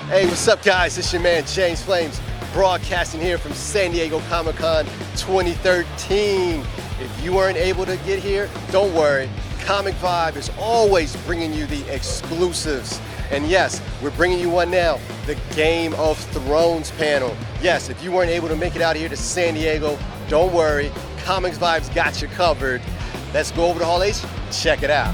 Hey, what's up, guys? It's your man James Flames, broadcasting here from San Diego Comic-Con 2013. If you weren't able to get here, don't worry. Comic Vibe is always bringing you the exclusives. And yes, we're bringing you one now, the Game of Thrones panel. Yes, if you weren't able to make it out here to San Diego, don't worry. Comics Vibe's got you covered. Let's go over to Hall H, check it out.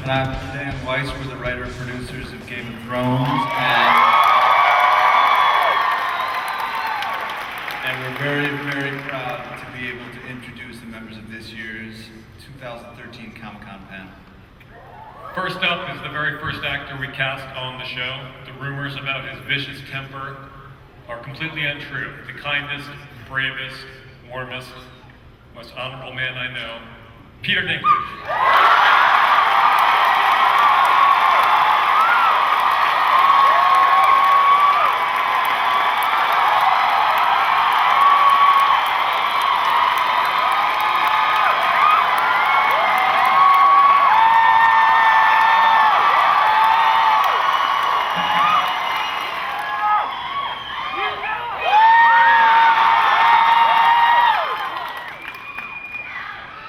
And I'm Dan Weiss. We're the writer-producers of Game of Thrones, and we're very, very proud to be able to introduce the members of this year's 2013 Comic-Con panel. First up is the very first actor we cast on the show. The rumors about his vicious temper are completely untrue. The kindest, bravest, warmest, most honorable man I know, Peter Dinklage.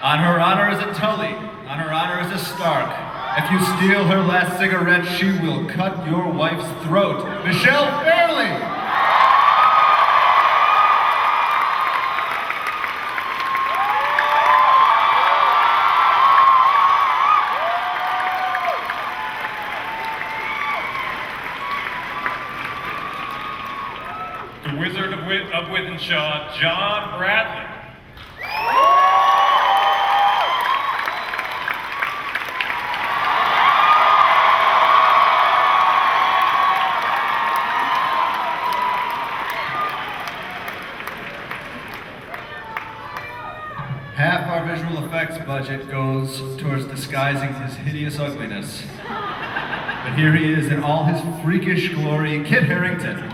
On her honor as a Tully, on her honor as a Stark. If you steal her last cigarette, she will cut your wife's throat. Michelle Fairley! The Wizard of Wythenshawe, John Bradley. Half our visual effects budget goes towards disguising his hideous ugliness. But here he is in all his freakish glory, Kit Harington.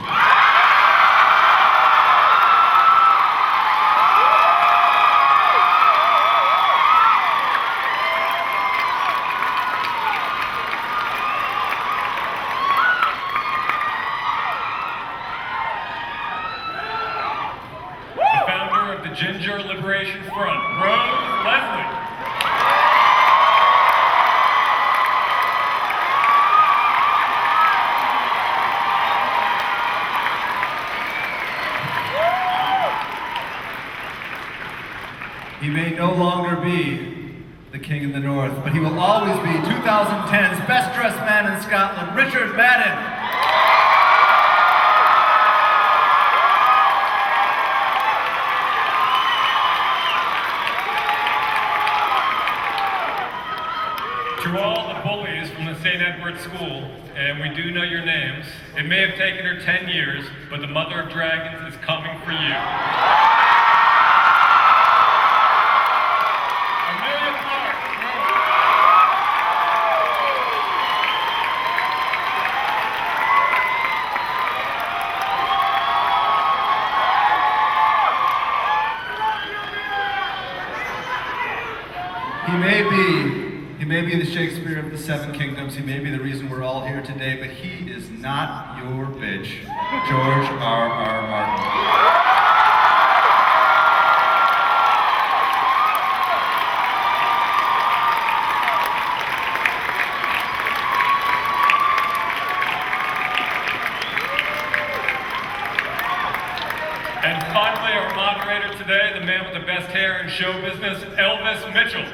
The Ginger Liberation Front, Rose Leslie. He may no longer be the King in the North, but he will always be 2010's best dressed man in Scotland, Richard Madden. To all the bullies from the St. Edward School, and we do know your names, it may have taken her 10 years, but the Mother of Dragons is coming for you. Amelia Clark. He may be the Shakespeare of the Seven Kingdoms, he may be the reason we're all here today, but he is not your bitch, George R.R. Martin. And finally, our moderator today, the man with the best hair in show business, Elvis Mitchell.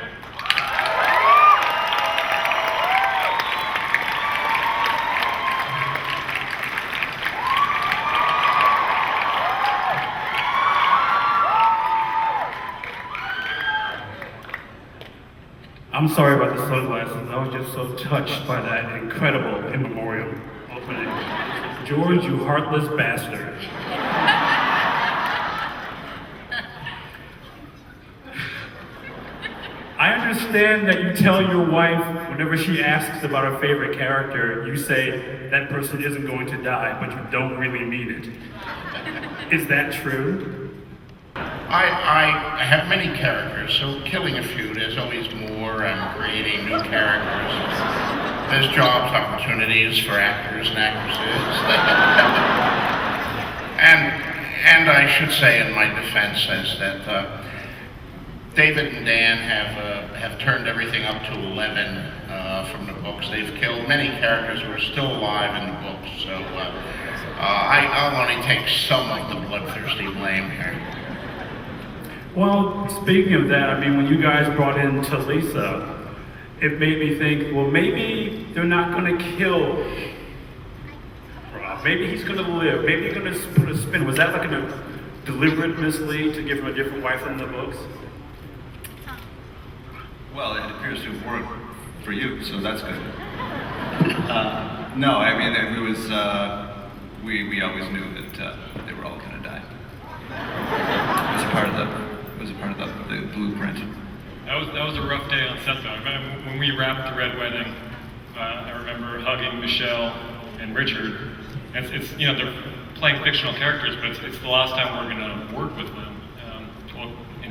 I'm sorry about the sunglasses. I was just so touched by that incredible in memoriam opening. George, you heartless bastard. understand that you tell your wife whenever she asks about her favorite character, you say that person isn't going to die, but you don't really mean it. Is that true? I have many characters, so killing a few, there's always more. I'm creating new characters. There's jobs, opportunities for actors and actresses. And I should say in my defense is that David and Dan have turned everything up to 11 from the books. They've killed many characters who are still alive in the books, so I'll only take some of the bloodthirsty blame here. Well, speaking of that, I mean, when you guys brought in Talisa, it made me think, well, maybe they're not going to kill Rob. Maybe he's going to live. Maybe they're going to put a spin. Was that like a deliberate mislead to give him a different wife in the books? Well, it appears to have worked for you, so that's good. No, I mean, it was, we always knew that they were all going to die. It was a part of the blueprint. That was a rough day on set, though. I remember when we wrapped the Red Wedding, I remember hugging Michelle and Richard. It's they're playing fictional characters, but it's the last time we're going to work with them.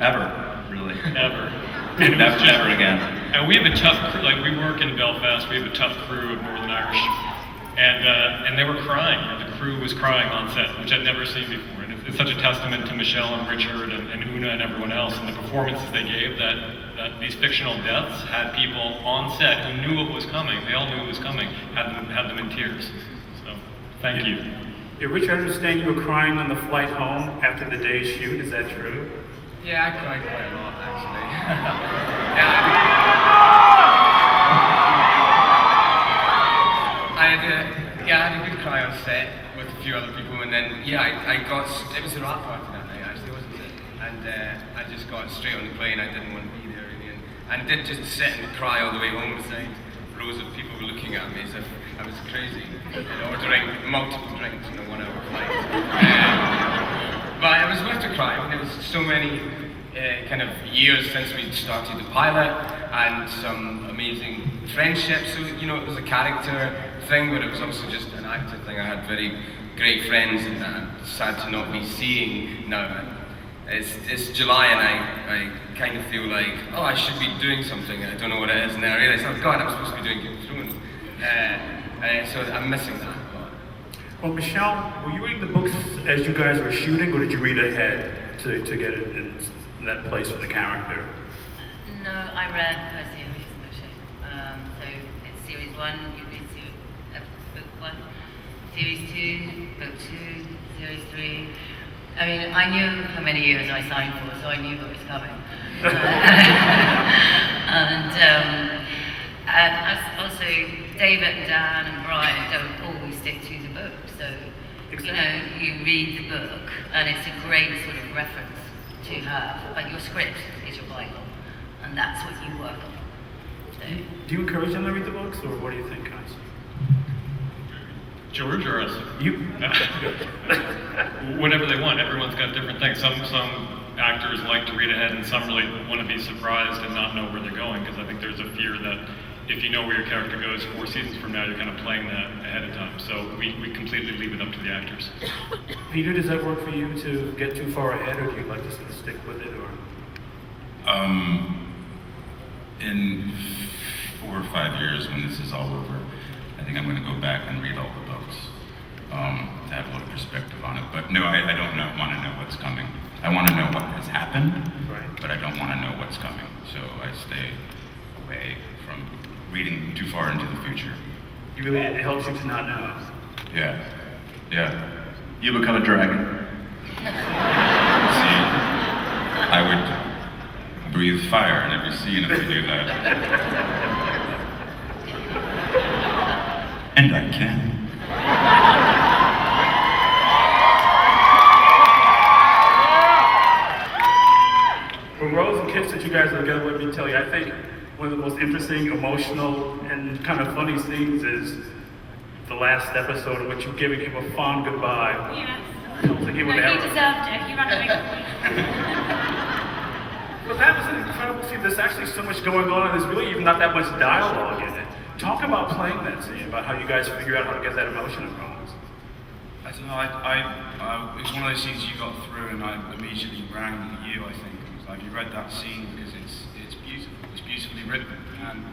Ever, really. Ever. And never again. And we have a tough crew, like we work in Belfast, we have a tough crew of Northern Irish. And they were crying, the crew was crying on set, which I'd never seen before. And it's such a testament to Michelle and Richard and Una and everyone else and the performances they gave that these fictional deaths had people on set who knew what was coming. They all knew it was coming, had them in tears. So, thank you. Yeah, Richard, I understand you were crying on the flight home after the day's shoot, is that true? Yeah, I cried quite a lot, actually. I had a good cry on set with a few other people, and then, it was the rap party that night, actually, wasn't it? And I just got straight on the plane, I didn't want to be there really, and did just sit and cry all the way home beside rows of people were looking at me as if I was crazy, and ordering multiple drinks in a 1 hour flight. But it was worth a cry. I mean, there was so many kind of years since we started the pilot, and some amazing friendships. So it was a character thing, but it was also just an actor thing. I had very great friends, and I'm sad to not be seeing now. It's July, and I kind of feel like, oh, I should be doing something. I don't know what it is, and then I realize, oh God, I'm supposed to be doing Game of Thrones. So I'm missing that. Well, Michelle, were you reading the books as you guys were shooting, or did you read ahead to get it in that place for the character? No, I read per series, actually. So it's series 1, you read book 1, series 2, book 2, series 3. I mean, I knew how many years I signed for, so I knew what was coming. And also, David and Dan and Brian don't always stick to the book, so you read the book, and it's a great sort of reference to have, but your script is your Bible, and that's what you work on. So. Do you encourage them to read the books, or what do you think, guys? George or us? You. Whatever they want. Everyone's got different things. Some actors like to read ahead, and some really want to be surprised and not know where they're going, because I think there's a fear that if you know where your character goes 4 seasons from now, you're kind of playing that ahead of time. So we completely leave it up to the actors. Peter, does that work for you to get too far ahead, or do you like to sort of stick with it, or? In 4 or 5 years, when this is all over, I think I'm going to go back and read all the books to have a little perspective on it. But no, I don't want to know what's coming. I want to know what has happened, but I don't want to know what's coming. So I stay away from reading too far into the future. It helps you to not know. Yeah. You become a dragon. See, I would breathe fire in every scene if I do that. And I can. Well, Rose and Kit, that you guys are together, let me tell you, I think one of the most interesting, emotional, and kind of funny scenes is the last episode in which you're giving him a fond goodbye. Yes. I don't think he would He ever. deserved it. He ran away from me. Well, that was an incredible scene. There's actually so much going on, and there's really even not that much dialogue in it. Talk about playing that scene, about how you guys figure out how to get that emotion across. I don't know, it was one of those scenes you got through and I immediately rang you, I think. It was like, you read that scene because it's beautiful, it's beautifully written. And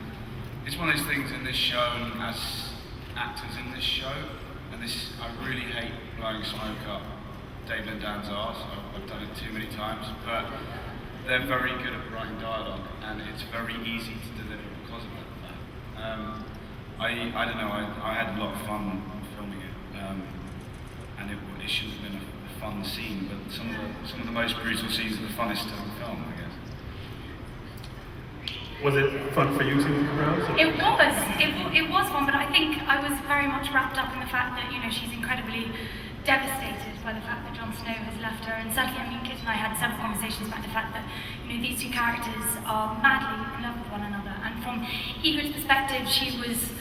it's one of those things in this show, and as actors in this show, and this, I really hate blowing smoke up David and Dan's arse. I've done it too many times, but they're very good at writing dialogue, and it's very easy to deliver because of that. I don't know, I had a lot of fun filming it, and it should have been a fun scene, but some of the most brutal scenes are the funnest to film, I guess. Was it fun for you too, Rose? It was fun, but I think I was very much wrapped up in the fact that, you know, she's incredibly devastated by the fact that Jon Snow has left her, and certainly, I mean, Kit and I had several conversations about the fact that, you know, these two characters are madly in love with one another, and from Ygritte's perspective, she was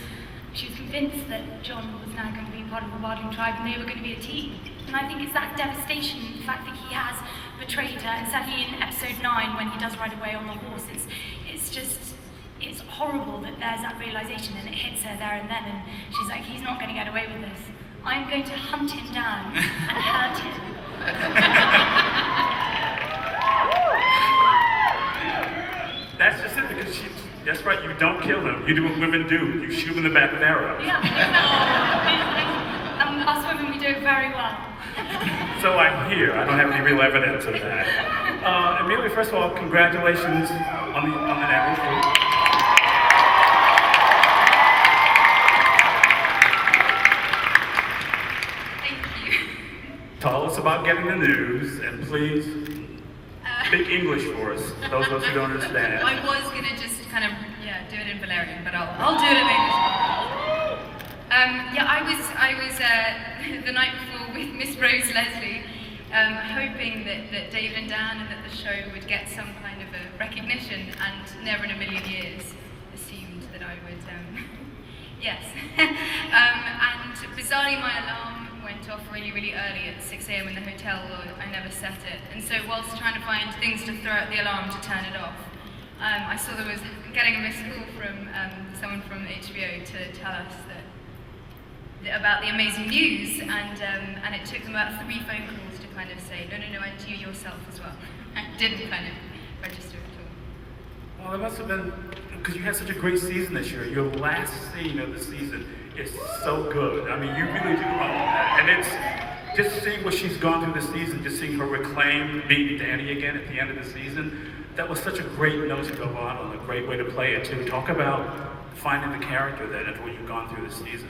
convinced that Jon was now going to be part of the Wildling tribe and they were going to be a team. And I think it's that devastation, the fact that he has betrayed her, and certainly in episode 9 when he does ride away on the horse, it's horrible that there's that realization and it hits her there and then, and she's like, he's not going to get away with this. I'm going to hunt him down and hurt him. That's just it, because that's right, you don't kill him. You do what women do. You shoot him in the back with arrows. Yeah, exactly. Us women, we do it very well. So I hear. I don't have any real evidence of that. Amelia, first of all, congratulations on the Emmy. Thank you. Tell us about getting the news, and please speak English for us, those of us who don't understand. I was gonna just kind of, do it in Valerian, but I'll do it in English. I was the night before with Miss Rose Leslie, hoping that David and Dan and that the show would get some kind of a recognition, and never in a million years assumed that I would, yes. And bizarrely my alarm went off really, really early at 6 a.m. in the hotel. I never set it. And so whilst trying to find things to throw at the alarm to turn it off, I saw there was getting a missed call from someone from HBO to tell us about the amazing news, and it took them about 3 phone calls to kind of say, no, and you yourself as well. I didn't kind of register at all. Well, it must have been, because you had such a great season this year. Your last scene of the season is so good. I mean, you really do own that. And it's just seeing what she's gone through this season, just seeing her reclaim being Dany again at the end of the season. That was such a great note to go on, a great way to play it too. Talk about finding the character then and what you've gone through this season.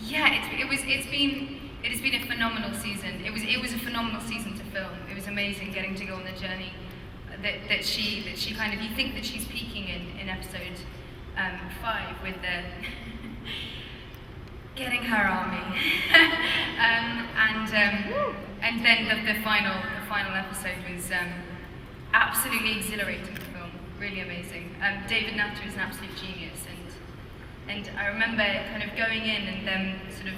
Yeah, it has been a phenomenal season. It was a phenomenal season to film. It was amazing getting to go on the journey that she kind of, you think that she's peaking in episode 5 with the getting her army, and then the final episode was absolutely exhilarating to film. Really amazing. David Nutter is an absolute genius. And I remember kind of going in and them sort of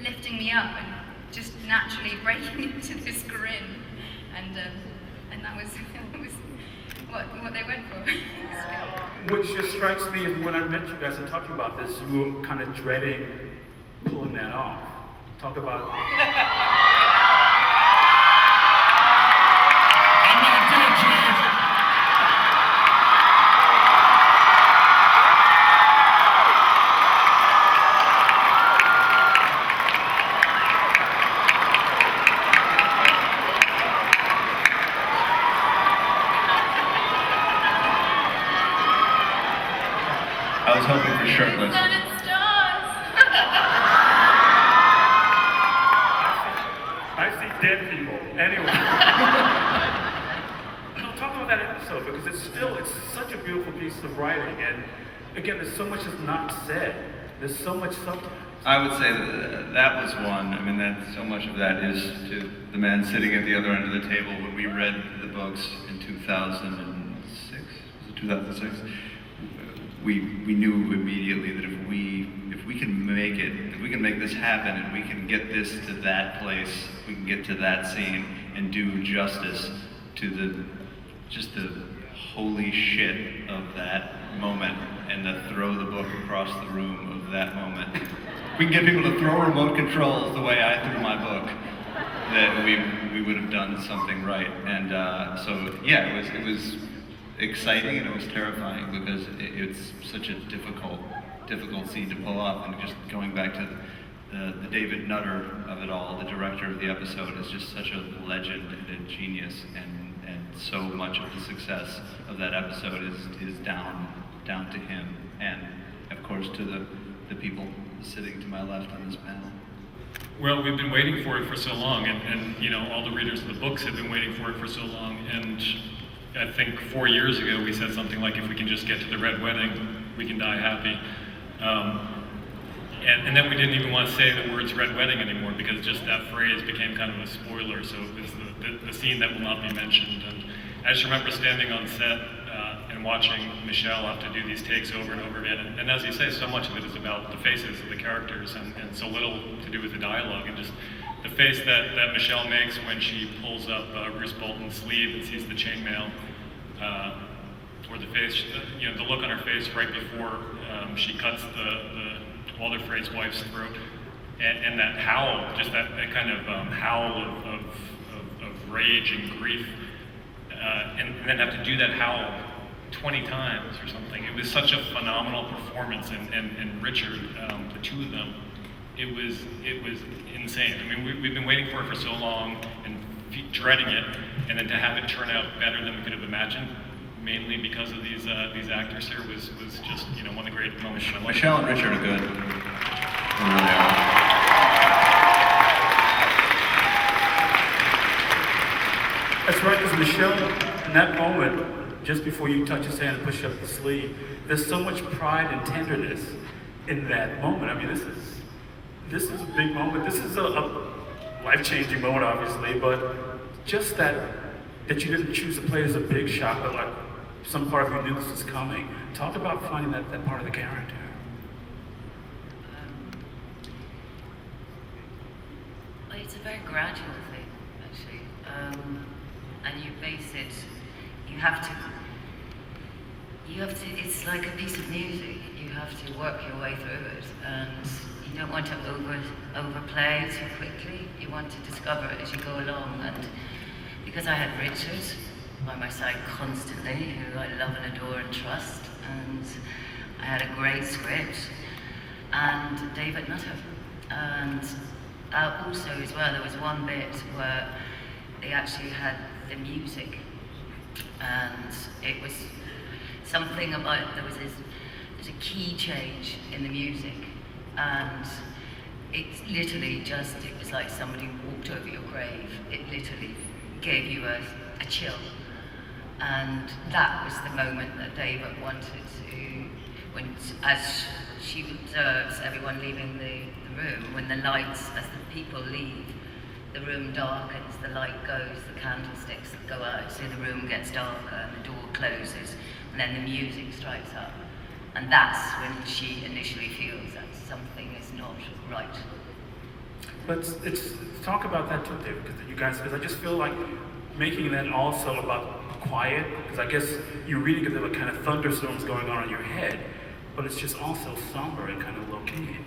lifting me up and just naturally breaking into this grin, and that was what they went for. Which just strikes me as when I met you guys and talking about this, you were kind of dreading pulling that off. Talk about. I was hoping for shirtless. I see dead people. Anyway. No, talk about that episode, because it's such a beautiful piece of writing, and again, there's so much that's not said. There's so much subtext. I would say that was one. I mean, that so much of that is to the man sitting at the other end of the table. When we read the books in 2006, was it 2006? We knew immediately that if we can make it, if we can make this happen, and we can get this to that place, we can get to that scene and do justice to just the holy shit of that moment and to throw the book across the room of that moment. If we can get people to throw remote controls the way I threw my book, that we would have done something right. And so yeah, it was exciting and it was terrifying because it's such a difficult scene to pull off. And just going back to the David Nutter of it all, the director of the episode, is just such a legend and a genius, and so much of the success of that episode is down to him, and of course to the people sitting to my left on this panel. Well, we've been waiting for it for so long, and you know, all the readers of the books have been waiting for it for so long, and I think 4 years ago we said something like, if we can just get to the Red Wedding, we can die happy. And then we didn't even want to say the words Red Wedding anymore, because just that phrase became kind of a spoiler, so it was the scene that will not be mentioned. And I just remember standing on set and watching Michelle have to do these takes over and over again. And as you say, so much of it is about the faces of the characters and so little to do with the dialogue. And just the face that Michelle makes when she pulls up Bruce Bolton's sleeve and sees the chainmail, or the face, you know, the look on her face right before she cuts the Walder Frey's wife's throat, and that howl, just that kind of howl of rage and grief, and then have to do that howl 20 times or something. It was such a phenomenal performance, and Richard, the two of them, it was insane. I mean, we've been waiting for it for so long and dreading it, and then to have it turn out better than we could have imagined, mainly because of these actors here, was just, you know, one of the great moments in my life. Michelle and Richard are good. They really are. That's right, because Michelle, in that moment, just before you touch his hand and push up the sleeve, there's so much pride and tenderness in that moment. I mean, this is a big moment. This is a life-changing moment, obviously, but just that you didn't choose to play as a big shot, but like some part of you knew this was coming. Talk about finding that part of the character. Well, it's a very gradual thing, actually. And you base it, you have to, it's like a piece of music. You have to work your way through it, and you don't want to overplay too quickly. You want to discover it as you go along. And because I had Richard by my side constantly, who I love and adore and trust, and I had a great script, and David Nutter. And also as well, there was one bit where they actually had the music, and it was something about, there's a key change in the music, and it's literally just, it was like somebody walked over your grave. It literally gave you a chill. And that was the moment that David wanted to, when, as she observes everyone leaving the room, when the lights, as the people leave, the room darkens, the light goes, the candlesticks go out, so the room gets darker and the door closes, and then the music strikes up. And that's when she initially feels that something is not right. But it's talk about that too, David, because I just feel like making that also about quiet, because I guess you're reading it, there were kind of thunderstorms going on in your head, but it's just also somber and kind of low-key.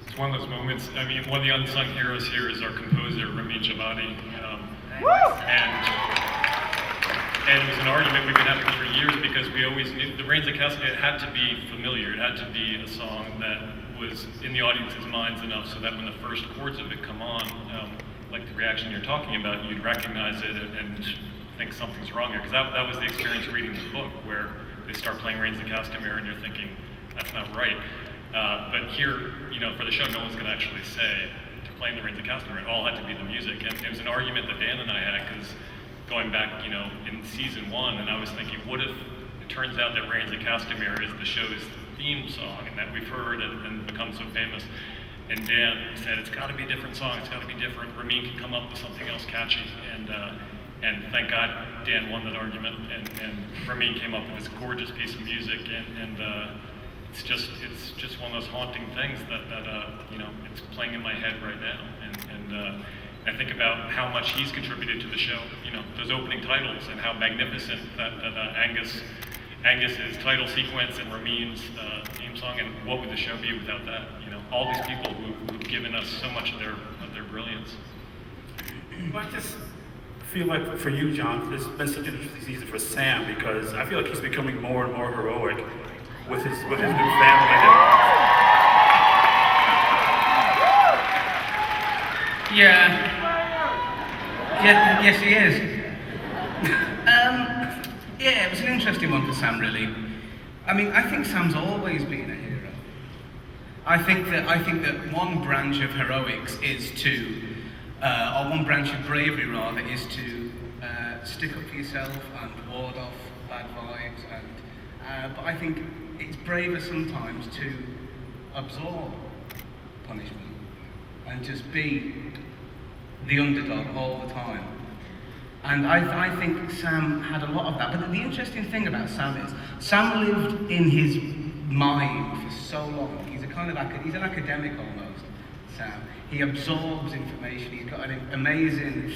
It's one of those moments. I mean, one of the unsung heroes here is our composer, Ramin Djawadi. And it was an argument we've been having for years, because we always knew the Rains of Castamere had to be familiar. It had to be a song that was in the audience's minds enough so that when the first chords of it come on, like the reaction you're talking about, you'd recognize it and think something's wrong here. Because that was the experience reading the book, where they start playing Rains of Castamere and you're thinking, that's not right. But here, you know, for the show, no one's going to actually say they're playing the Rains of Castamere. It all had to be the music. And it was an argument that Dan and I had, because going back, you know, in season 1, and I was thinking, what if it turns out that Rains of Castamere is the show's theme song, and that we've heard and become so famous? And Dan said, it's got to be a different song, it's got to be different. Ramin can come up with something else catchy. And thank God Dan won that argument, and Ramin came up with this gorgeous piece of music, and it's just one of those haunting things that you know, it's playing in my head right now, and I think about how much he's contributed to the show, you know, those opening titles and how magnificent that Angus's title sequence and Ramin's theme song, and what would the show be without that? You know, all these people who've given us so much of their brilliance. Well, I just feel like for you, John, this has been such an interesting season for Sam, because I feel like he's becoming more and more heroic with his new family. Yes, he is. Yeah, it was an interesting one for Sam, really. I mean, I think Sam's always been a hero. I think that one branch of heroics is to, or one branch of bravery rather, is to stick up for yourself and ward off bad vibes. And but I think it's braver sometimes to absorb punishment and just be the underdog all the time. And I think Sam had a lot of that. But the interesting thing about Sam is, Sam lived in his mind for so long. He's an academic almost, Sam. He absorbs information. He's got an amazing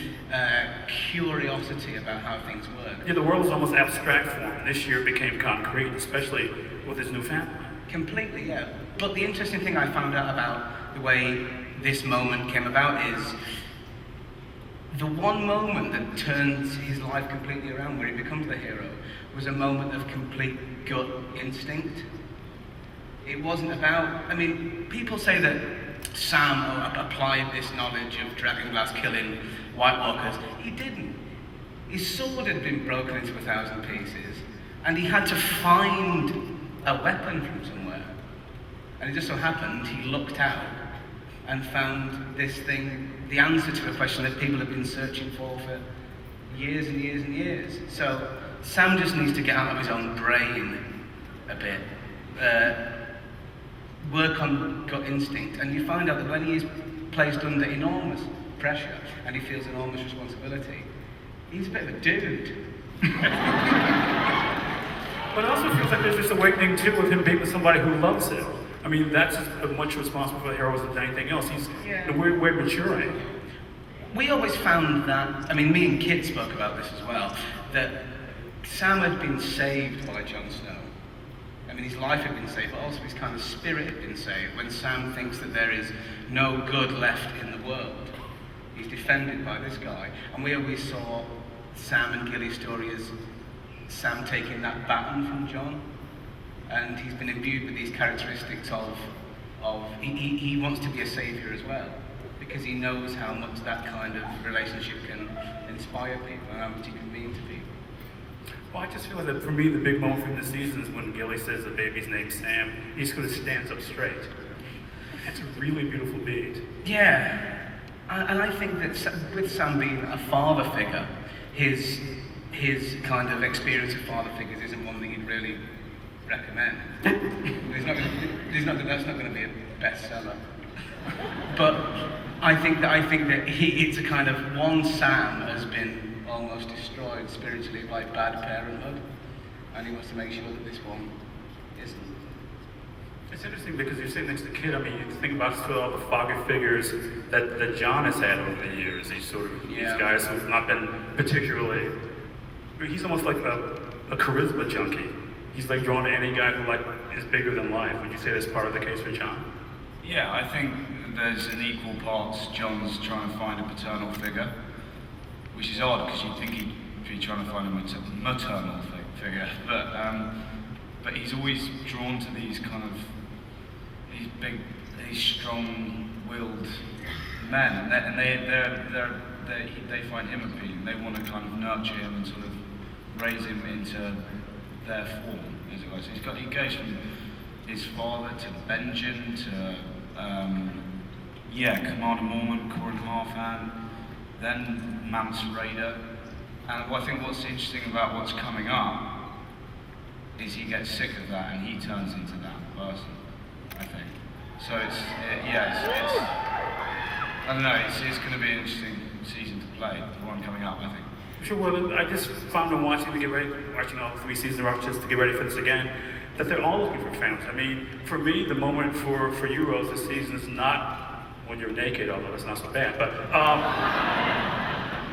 curiosity about how things work. Yeah, the world is almost abstract for him. This year it became concrete, especially with his new family. Completely, yeah. But the interesting thing I found out about the way this moment came about is the one moment that turns his life completely around, where he becomes the hero, was a moment of complete gut instinct. It wasn't about, I mean, people say that Sam applied this knowledge of Dragonglass killing White Walkers. He didn't. His sword had been broken into 1,000 pieces, and he had to find a weapon from somewhere. And it just so happened he looked out and found this thing, the answer to a question that people have been searching for years and years and years. So Sam just needs to get out of his own brain a bit, work on gut instinct, and you find out that when he is placed under enormous pressure and he feels enormous responsibility, he's a bit of a dude. But it also feels like there's this awakening too with him being with somebody who loves him. I mean, that's as much responsible for the heroes as anything else. We're maturing. We always found that, I mean, me and Kit spoke about this as well, that Sam had been saved by Jon Snow. I mean, his life had been saved, but also his kind of spirit had been saved. When Sam thinks that there is no good left in the world, he's defended by this guy. And we always saw Sam and Gilly's story as Sam taking that baton from Jon. And he's been imbued with these characteristics of he wants to be a savior as well, because he knows how much that kind of relationship can inspire people and how much he can mean to people. Well, I just feel like that for me, the big moment from the season is when Gilly says the baby's name's Sam. He sort of stands up straight. That's a really beautiful beat. Yeah, and I think that with Sam being a father figure, his kind of experience of father figures isn't one that you'd really recommend. That's not going to be a bestseller. But I think that it's a kind of one Sam has been almost destroyed spiritually by bad parenthood, and he wants to make sure that this one isn't. It's interesting because you're sitting next to Kit. I mean, you think about all the father figures that John has had over the years. These guys who've not been particularly. I mean, he's almost like a charisma junkie. He's like drawn to any guy who is bigger than life. Would you say that's part of the case for John? Yeah, I think there's an equal parts John's trying to find a paternal figure, which is odd because you'd think he'd be trying to find a maternal figure, but he's always drawn to these kind of these strong-willed men, and they find him appealing. They want to kind of nurture him and sort of raise him into their form, as it was. He goes from his father to Benjen to Commander Mormont, Corin Halfhand, then Mance Rayder. And I think what's interesting about what's coming up is he gets sick of that and he turns into that person, I think. So it's I don't know, it's going to be an interesting season to play, the one coming up, I think. Sure, well, I just found on watching all 3 seasons of just to get ready for this again, that they're all looking for families. I mean, for me, the moment for Euros this season is not when you're naked, although it's not so bad, but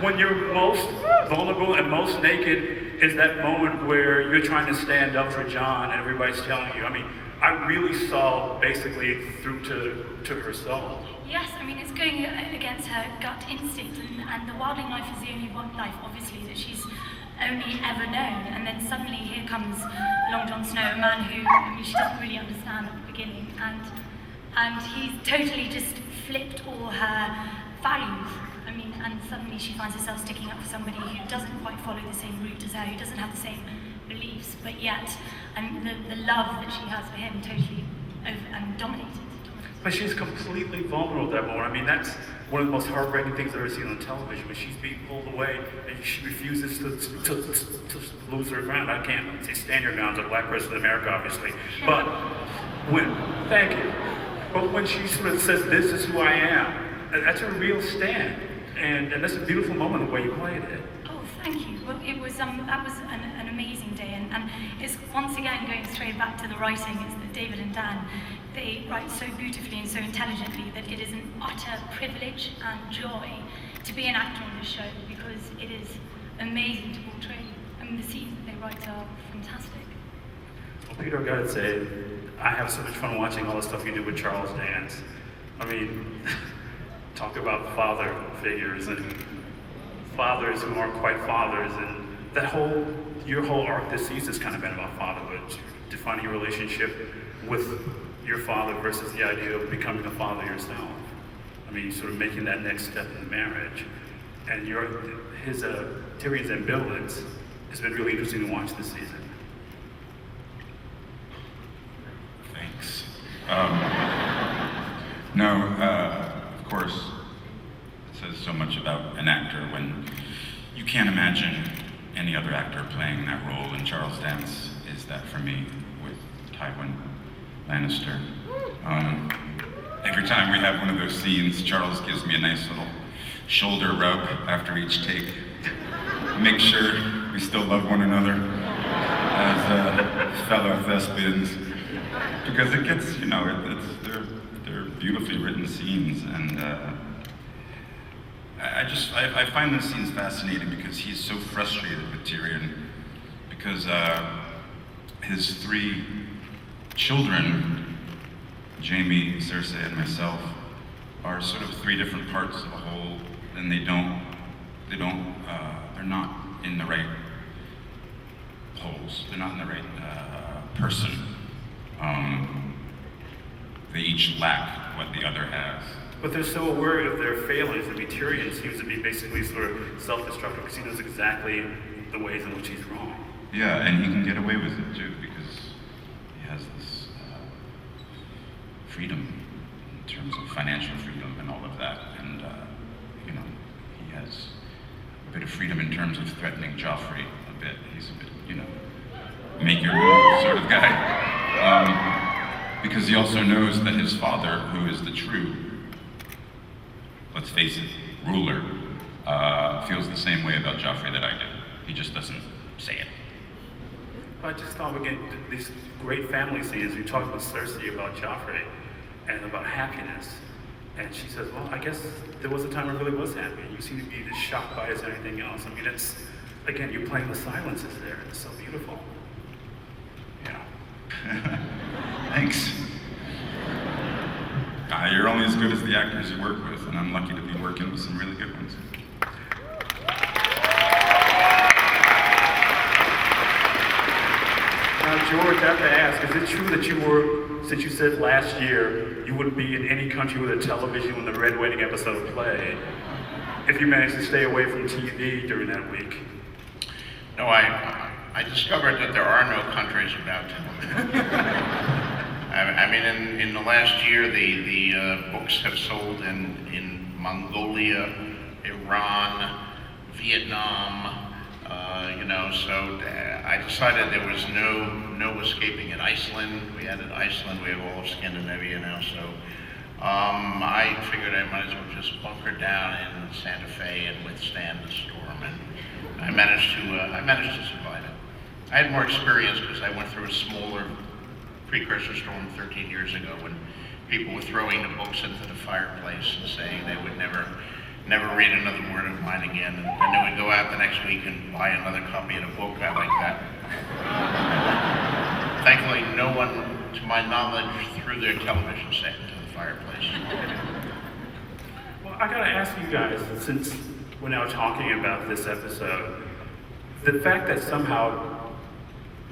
when you're most vulnerable and most naked is that moment where you're trying to stand up for John and everybody's telling you. I mean, I really saw basically through to her soul. Yes, I mean, it's going against her gut instinct, and the wildling life is the only one life, obviously, that she's only ever known. And then suddenly here comes along Jon Snow, a man who, I mean, she doesn't really understand at the beginning, and he's totally just flipped all her values. I mean, and suddenly she finds herself sticking up for somebody who doesn't quite follow the same route as her, who doesn't have the same beliefs, but yet, and the love that she has for him totally dominated. But she's completely vulnerable at that moment. I mean, that's one of the most heartbreaking things I've ever seen on television, when she's being pulled away and she refuses to lose her ground. I can't say stand your ground as a black person in America, obviously. But thank you. But when she sort of says, "This is who I am," that's a real stand. And that's a beautiful moment, the way you played it. Oh, thank you. Well, it was that was an amazing day, and it's once again going straight back to the writing. Is that David and Dan, they write so beautifully and so intelligently that it is an utter privilege and joy to be an actor on this show, because it is amazing to portray. I mean, the scenes that they write are fantastic. Well, Peter, I gotta say, I have so much fun watching all the stuff you do with Charles Dance. I mean, talk about father figures and fathers who aren't quite fathers, and your whole arc this season has kind of been about fatherhood, defining your relationship with your father versus the idea of becoming a father yourself. I mean, sort of making that next step in marriage. And Tyrion's ambivalence has been really interesting to watch this season. Thanks. Of course, it says so much about an actor when you can't imagine any other actor playing that role, and Charles Dance is that for me with Tywin Lannister. Every time we have one of those scenes, Charles gives me a nice little shoulder rub after each take. Make sure we still love one another as fellow thespians, because it gets, they're beautifully written scenes, and I find those scenes fascinating because he's so frustrated with Tyrion, because his three children, Jaime, Cersei, and myself, are sort of three different parts of a whole, and they're not in the right holes. They're not in the right person. They each lack what the other has. But they're so aware of their failings. I mean, Tyrion seems to be basically sort of self-destructive because he knows exactly the ways in which he's wrong. Yeah, and he can get away with it too, because he has this freedom in terms of financial freedom and all of that, and he has a bit of freedom in terms of threatening Joffrey a bit. He's a bit, make your move sort of guy. Because he also knows that his father, who is the true, let's face it, ruler, feels the same way about Joffrey that I do. He just doesn't say it. I just thought, again, these great family scenes. You talked with Cersei about Joffrey and about happiness. And she says, well, I guess there was a time I really was happy. And you seem to be as shocked by it as anything else. I mean, it's, again, you're playing the silences there. It's so beautiful. Yeah. Thanks. You're only as good as the actors you work with, and I'm lucky to be working with some really good ones. Now, George, I have to ask, is it true that you were, since you said last year you wouldn't be in any country with a television when the Red Wedding episode played, if you managed to stay away from TV during that week? No, I discovered that there are no countries without television. I mean, in the last year, the books have sold in Mongolia, Iran, Vietnam, so I decided there was no escaping it. Iceland, we added Iceland, we have all of Scandinavia now, so I figured I might as well just bunker down in Santa Fe and withstand the storm, and I managed to survive it. I had more experience because I went through a smaller precursor storm 13 years ago when people were throwing the books into the fireplace and saying they would never read another word of mine again. And they would go out the next week and buy another copy of the book. I like that. Thankfully, no one, to my knowledge, threw their television set into the fireplace. Well, I gotta ask you guys, since we're now talking about this episode, the fact that somehow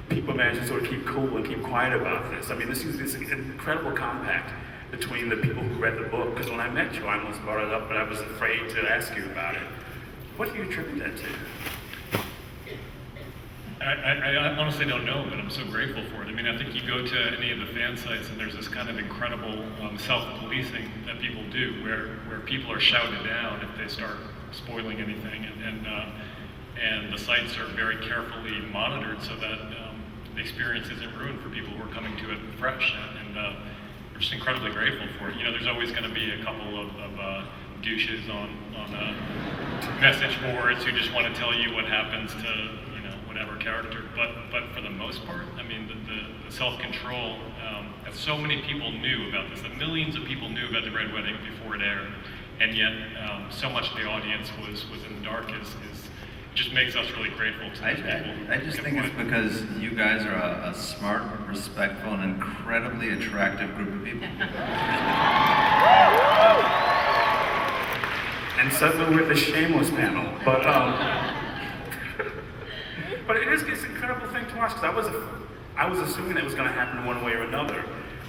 people manage to sort of keep cool and keep quiet about this. I mean, this is this incredible compact between the people who read the book, because when I met you, I almost brought it up, but I was afraid to ask you about it. What do you attribute that to? I honestly don't know, but I'm so grateful for it. I mean, I think you go to any of the fan sites and there's this kind of incredible self-policing that people do, where people are shouted down if they start spoiling anything, and the sites are very carefully monitored so that the experience isn't ruined for people who are coming to it fresh, and we're just incredibly grateful for it. You know, there's always going to be a couple of douches on message boards who just want to tell you what happens to, you know, whatever character, but for the most part, I mean, the self-control that so many people knew about this, that millions of people knew about the Red Wedding before it aired, and yet so much of the audience was in the dark is just makes us really grateful to those people. I just think it's because you guys are a smart, respectful, and incredibly attractive group of people. And suddenly we're the Shameless panel, but it's an incredible thing to watch, because I was assuming that was going to happen one way or another.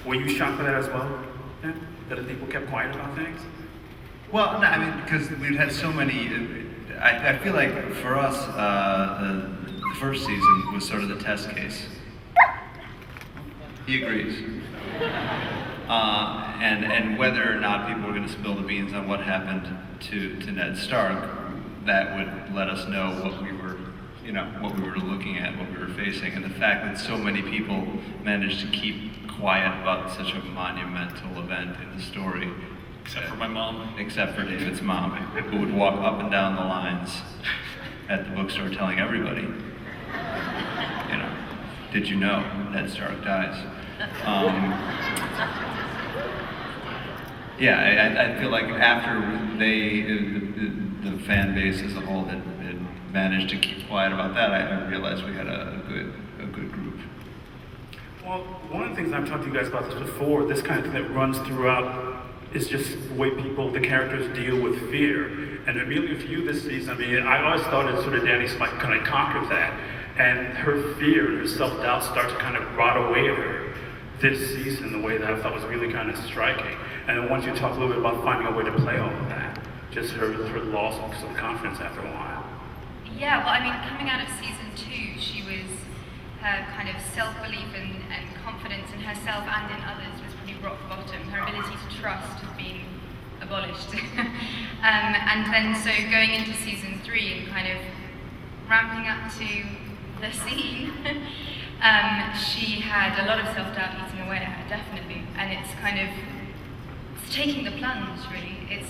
Were you shocked by that as well? Yeah? That people kept quiet about things? Well, no, I mean, because we've had so many. I feel like for us, the first season was sort of the test case. He agrees. And whether or not people were going to spill the beans on what happened to Ned Stark, that would let us know what we were, you know, what we were looking at, what we were facing, and the fact that so many people managed to keep quiet about such a monumental event in the story. Except for my mom. Except for David's mom, who would walk up and down the lines at the bookstore telling everybody, you know, did you know Ned Stark dies? Yeah, I feel like after the fan base as a whole had managed to keep quiet about that, I realized we had a good group. Well, one of the things I've talked to you guys about this before, this kind of thing that runs throughout, is just the way the characters deal with fear. And Emilia, for you this season, I mean, I always thought that sort of Dany Smythe kind of conquered that, and her fear and her self-doubt start to kind of rot away at her this season in the way that I thought was really kind of striking. And I want you to talk a little bit about finding a way to play all of that, just her loss of some confidence after a while. Yeah, well, I mean, coming out of season 2, she was, her kind of self-belief and confidence in herself and in others was pretty rock bottom. Her ability to trust had been abolished. And then so going into season 3 and kind of ramping up to the scene, she had a lot of self-doubt eating away at her, definitely. And it's kind of, it's taking the plunge, really. It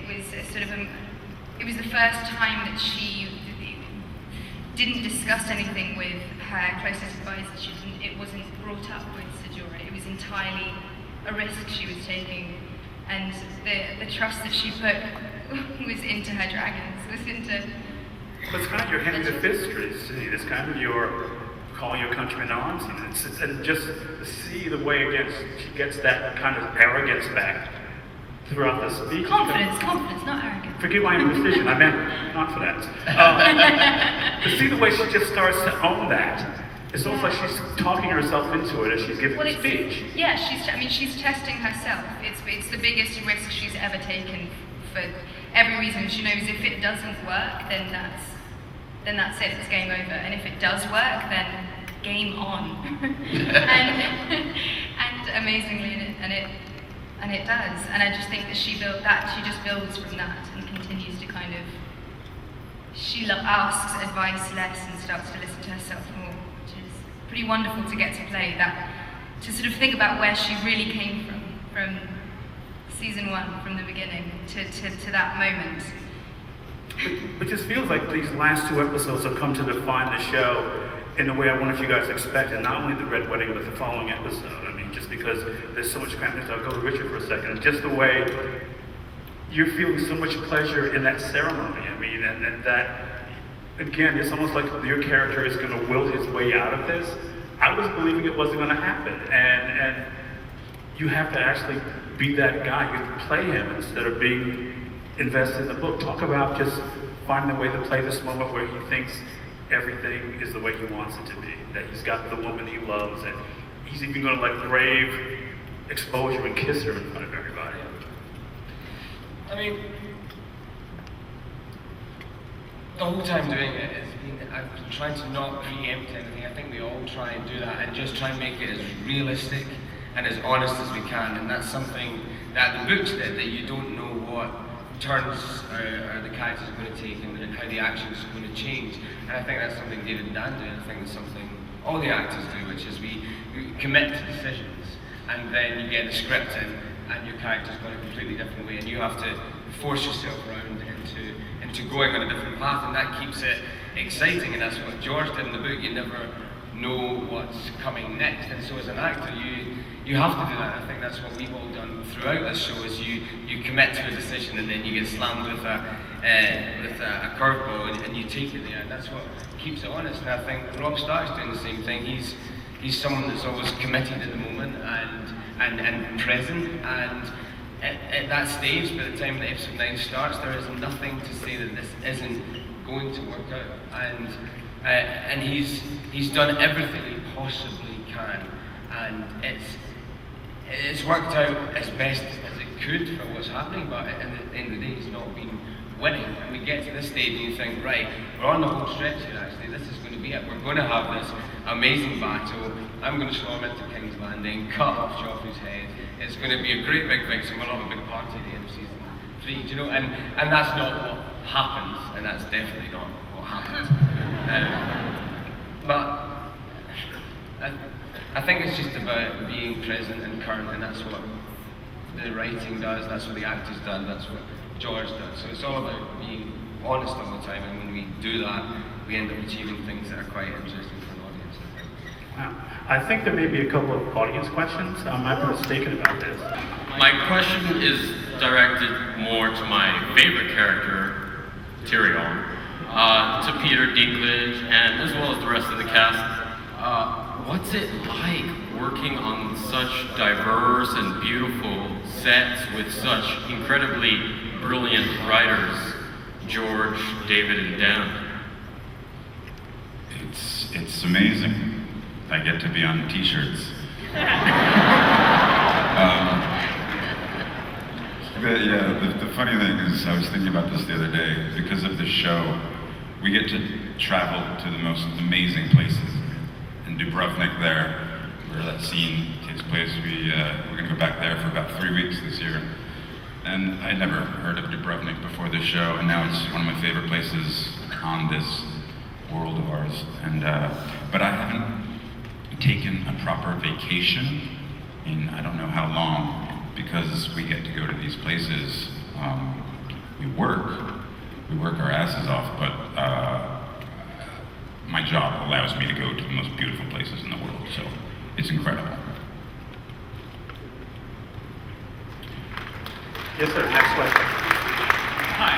was a sort of it was the first time that she didn't discuss anything with her closest advisors. It wasn't brought up with Sejora. It was entirely a risk she was taking, and the trust that she put was into her dragons. Was into. But it's kind of your Henry V history. It's kind of your calling your country in arms, and just to see the way again she gets that kind of arrogance back throughout the speech. Confidence, not arrogance. Forgive my imprecision, I meant not for that. To see the way she just starts to own that, it's almost like she's talking herself into it as she's giving the speech. Yeah, she's testing herself. It's the biggest risk she's ever taken for every reason. She knows if it doesn't work, then that's it, it's game over. And if it does work, then game on. and amazingly, and it does. And I just think that she just builds from that and continues to kind of, she asks advice less and starts to listen to herself more, which is pretty wonderful to get to play that, to sort of think about where she really came from season 1, from the beginning, to that moment. It just feels like these last 2 episodes have come to define the show in a way I wonder if you guys expected, not only the Red Wedding, but the following episode. I mean, just because there's so much family. I'll go to Richard for a second. And just the way you're feeling so much pleasure in that ceremony. I mean, and that, again, it's almost like your character is going to will his way out of this. I was believing it wasn't going to happen. And you have to actually be that guy. You have to play him instead of being invested in the book. Talk about just finding a way to play this moment where he thinks everything is the way he wants it to be, that he's got the woman he loves, and he's even going to like brave exposure and kiss her in front of everybody. I mean, the whole time doing it, I've been trying to not preempt anything. I think we all try and do that and just try and make it as realistic and as honest as we can, and that's something that the books did, that you don't know what turns are the characters are going to take and how the action's going to change. And I think that's something David and Dan do, and I think it's something all the actors do, which is we commit to decisions, and then you get the script in, and your character's going a completely different way, and you have to force yourself around into going on a different path, and that keeps it exciting, and that's what George did in the book. You never know what's coming next, and so as an actor, you have to do that. I think that's what we've all done throughout this show, is you commit to a decision and then you get slammed with a curveball and you take it there, and that's what keeps it honest. And I think Rob Stark's doing the same thing. He's someone that's always committed at the moment and present, and at that stage, by the time that episode 9 starts, there is nothing to say that this isn't going to work out, and he's done everything he possibly can, and it's worked out as best as it could for what's happening, but at the end of the day, he's not been winning. And we get to this stage and you think, right, we're on the home stretch here actually, this is going to be it. We're going to have this amazing battle. I'm going to storm into King's Landing, cut off Joffrey's head. It's going to be a great big victory. We'll have a big party at the end of season 3, do you know? And that's not what happens, and that's definitely not what happens. But I think it's just about being present and current, and that's what the writing does, that's what the actors do, that's what George does. So it's all about being honest all the time, and when we do that, we end up achieving things that are quite interesting for an audience, I think. Wow. I think there may be a couple of audience questions. I've been mistaken about this. My question is directed more to my favorite character, Tyrion, to Peter Dinklage, and as well as the rest of the cast. What's it like working on such diverse and beautiful sets with such incredibly brilliant writers, George, David, and Dan? It's amazing. I get to be on t-shirts. The funny thing is, I was thinking about this the other day, because of the show, we get to travel to the most amazing places. In Dubrovnik there, where that scene takes place, we're going to go back there for about 3 weeks this year. And I never heard of Dubrovnik before this show, and now it's one of my favorite places on this world of ours. And but I haven't taken a proper vacation in I don't know how long, because we get to go to these places. We work our asses off, but my job allows me to go to the most beautiful places in the world, so it's incredible. Yes, sir. Next question. Hi.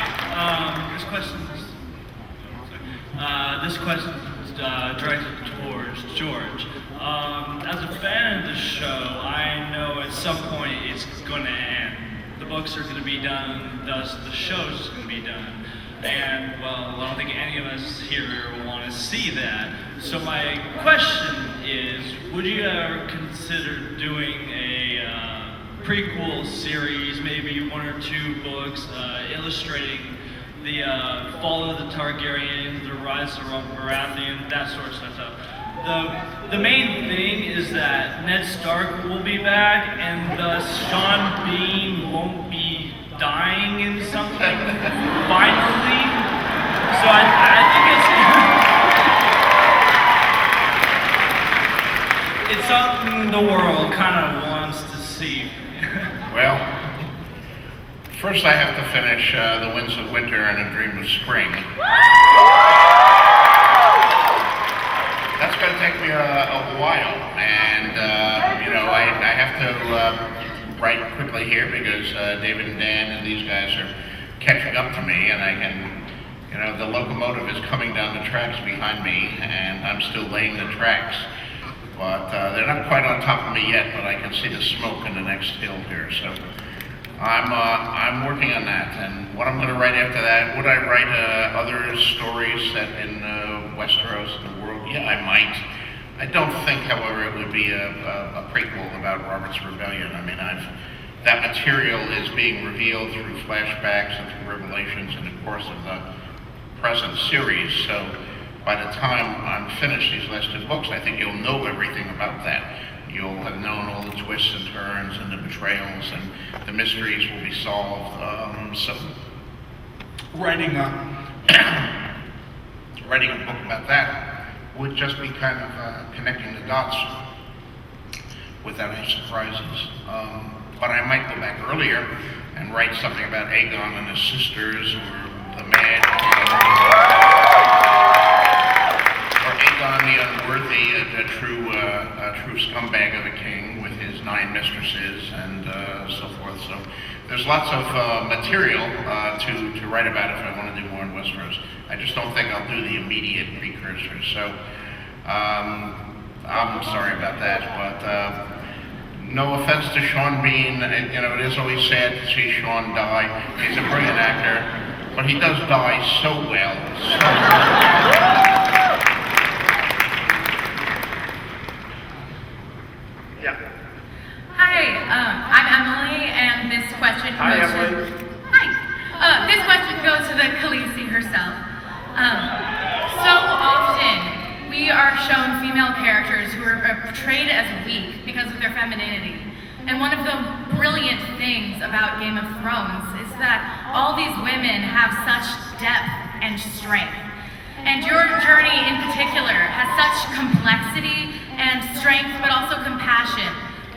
This question is directed towards George. As a fan of the show, I know at some point it's going to end. The books are going to be done, thus the show's going to be done. And, well, I don't think any of us here will want to see that. So my question is, would you ever consider doing a prequel series, maybe 1 or 2 books, illustrating the fall of the Targaryens, the rise of Baratheon, that sort of stuff? The main thing is that Ned Stark will be back, and thus Sean Bean won't be dying in something, finally. So I think it's something the world kind of wants to see. Well, first I have to finish The Winds of Winter and A Dream of Spring. That's going to take me a while, and And, you know, I have to write quickly here because David and Dan and these guys are catching up to me, and I can, you know, the locomotive is coming down the tracks behind me, and I'm still laying the tracks. But they're not quite on top of me yet, but I can see the smoke in the next hill here. So I'm working on that. And what I'm going to write after that, would I write other stories set in Westeros, the world? Yeah, I might. I don't think, however, it would be a prequel about Robert's Rebellion. I mean, that material is being revealed through flashbacks and through revelations in the course of the present series. So by the time I'm finished these last 2 books, I think you'll know everything about that. You'll have known all the twists and turns and the betrayals, and the mysteries will be solved. So writing a book about that would just be kind of connecting the dots without any surprises. But I might go back earlier and write something about Aegon and his sisters, or the Mad, or Aegon the Unworthy, a true scumbag of a king with his 9 mistresses and so forth. So there's lots of material to write about if I want to do more in Westeros. I just don't think I'll do the immediate precursors. So I'm sorry about that, but no offense to Sean Bean, you know, it is always sad to see Sean die. He's a brilliant actor, but he does die so well. Yeah. Hi, I'm Emily, and this question Hi, goes Emily. Hi. This question goes to the Khaleesi herself. So often, we are shown female characters who are portrayed as weak because of their femininity. And one of the brilliant things about Game of Thrones is that all these women have such depth and strength. And your journey in particular has such complexity and strength, but also compassion,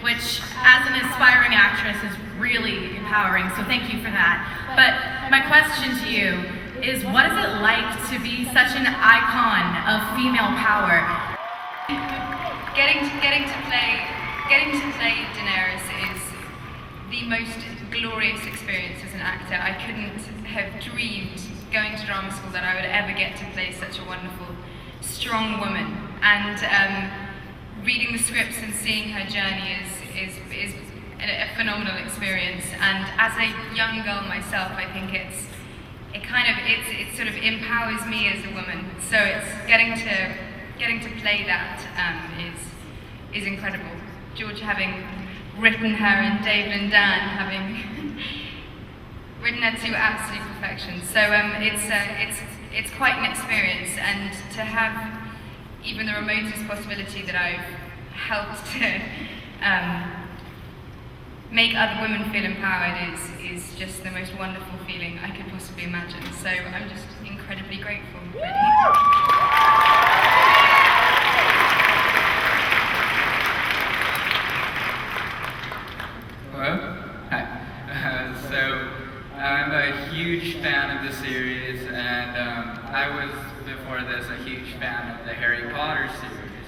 which as an aspiring actress is really empowering, so thank you for that. But my question to you is, what is it like to be such an icon of female power? Getting to play Daenerys is the most glorious experience as an actor. I couldn't have dreamed going to drama school that I would ever get to play such a wonderful, strong woman. And reading the scripts and seeing her journey is a phenomenal experience. And as a young girl myself, I think it sort of empowers me as a woman. So it's getting to play that is incredible. George having written her, and David and Dan having written her to absolute perfection. So it's quite an experience, and to have even the remotest possibility that I've helped to make other women feel empowered is just the most wonderful feeling I could possibly imagine. So I'm just incredibly grateful, really. Hello? Hi. So I'm a huge fan of the series, and I was, before this, a huge fan of the Harry Potter series.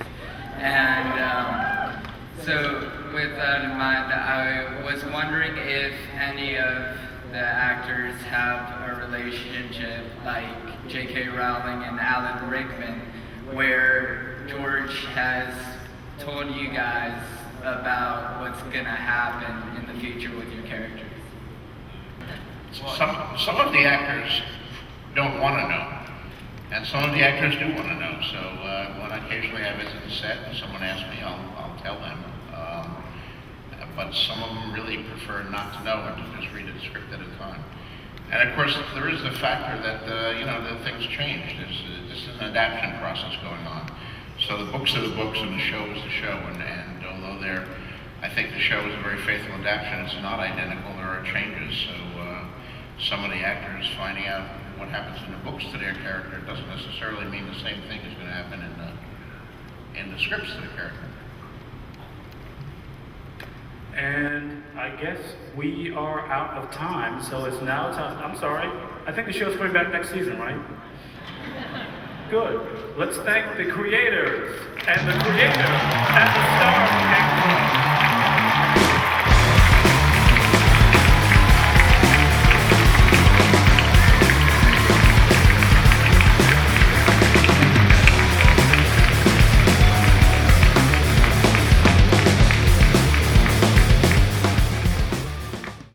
And so with that in mind, I was wondering if any of the actors have a relationship like J.K. Rowling and Alan Rickman, where George has told you guys about what's gonna happen in the future with your characters. Some of the actors don't want to know, and some of the actors do want to know. So when occasionally I visit the set and someone asks me, I'll tell them. But some of them really prefer not to know and to just read a script at a time. And of course, there is the factor that that things change. This is an adaptation process going on. So the books are the books, and the show is the show. And although I think the show is a very faithful adaptation, it's not identical. There are changes. So some of the actors finding out what happens in the books to their character doesn't necessarily mean the same thing is going to happen in the scripts to the character. And I guess we are out of time, so it's now time. I'm sorry. I think the show's coming back next season, right? good. Let's thank the creators and the creator and the stars.